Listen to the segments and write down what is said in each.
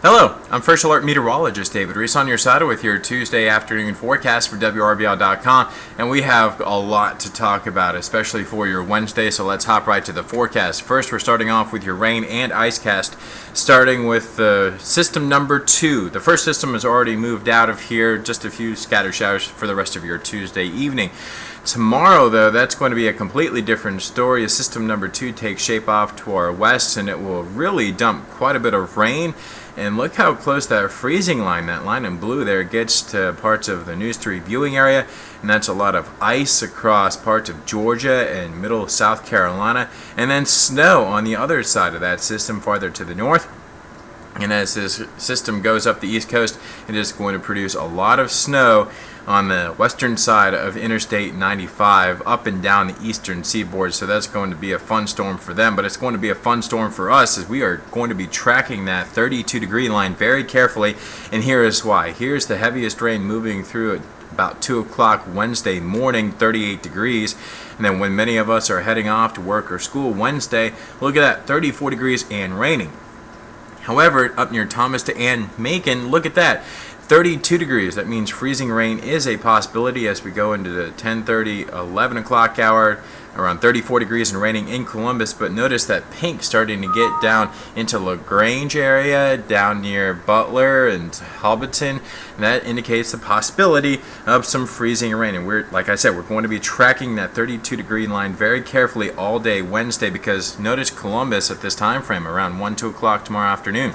Hello, I'm First Alert Meteorologist David Reese on your side with your Tuesday afternoon forecast for WRBL.com, and we have a lot to talk about, especially for your Wednesday, so let's hop right to the forecast. First, we're starting off with your rain and ice cast, starting with system number 2. The first system has already moved out of here, just a few scatter showers for the rest of your Tuesday evening. Tomorrow, though, that's going to be a completely different story. As system number 2 takes shape off to our west, and it will really dump quite a bit of rain. And look how close that freezing line, that line in blue there, gets to parts of the News 3 viewing area. And that's a lot of ice across parts of Georgia and middle South Carolina. And then snow on the other side of that system farther to the north. And as this system goes up the east coast, it is going to produce a lot of snow on the western side of Interstate 95 up and down the eastern seaboard. So that's going to be a fun storm for them, but it's going to be a fun storm for us as we are going to be tracking that 32-degree line very carefully. And here is why. Here's the heaviest rain moving through at about 2 o'clock Wednesday morning, 38 degrees. And then when many of us are heading off to work or school Wednesday, look at that, 34 degrees and raining. However, up near Thomaston and Macon, look at that, 32 degrees. That means freezing rain is a possibility as we go into the 10:30, 11 o'clock hour, around 34 degrees and raining in Columbus. But notice that pink starting to get down into LaGrange area, down near Butler and Hobbiton. And that indicates the possibility of some freezing rain. And we're, like I said, we're going to be tracking that 32-degree line very carefully all day Wednesday, because notice Columbus at this time frame around 1, 2 o'clock tomorrow afternoon.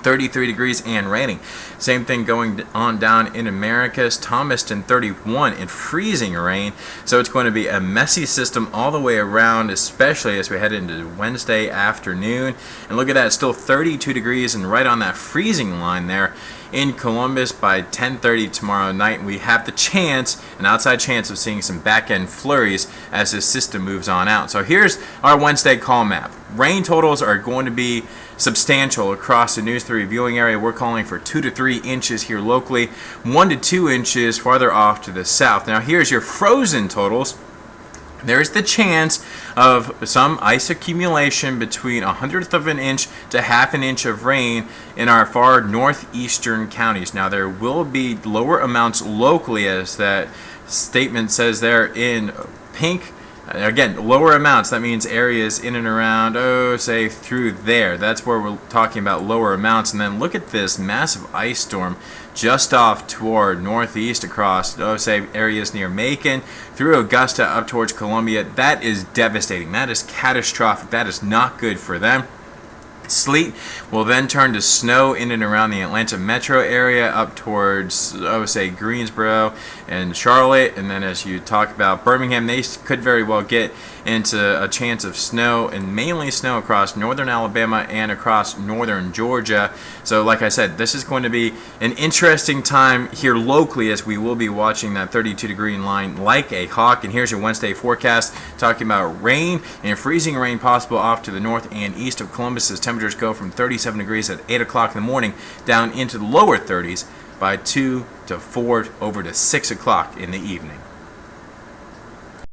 33 degrees and raining. Same thing going on down in Americus, Thomaston 31 and freezing rain. So it's going to be a messy system all the way around, especially as we head into Wednesday afternoon. And look at that, still 32 degrees and right on that freezing line there in Columbus by 10:30 tomorrow night. And we have the chance, an outside chance, of seeing some back-end flurries as this system moves on out. So here's our Wednesday call map. Rain totals are going to be substantial across the News 3 viewing area. We're calling for 2 to 3 inches here locally, 1 to 2 inches farther off to the south. Now here's your frozen totals. There's the chance of some ice accumulation between 1/100 of an inch to 1/2 inch of rain in our far northeastern counties. Now there will be lower amounts locally, as that statement says there in pink. Again, lower amounts, that means areas in and around, say through there. That's where we're talking about lower amounts. And then look at this massive ice storm just off toward northeast across, say areas near Macon, through Augusta up towards Columbia. That is devastating. That is catastrophic. That is not good for them. Sleet will then turn to snow in and around the Atlanta metro area up towards, say, Greensboro and Charlotte. And then as you talk about Birmingham, they could very well get into a chance of snow, and mainly snow across northern Alabama and across northern Georgia. So like I said, this is going to be an interesting time here locally, as we will be watching that 32-degree line like a hawk. And here's your Wednesday forecast, talking about rain and freezing rain possible off to the north and east of Columbus, as temperatures go from 37 degrees at 8 o'clock in the morning down into the lower 30s by 2 to 4 over to 6 o'clock in the evening.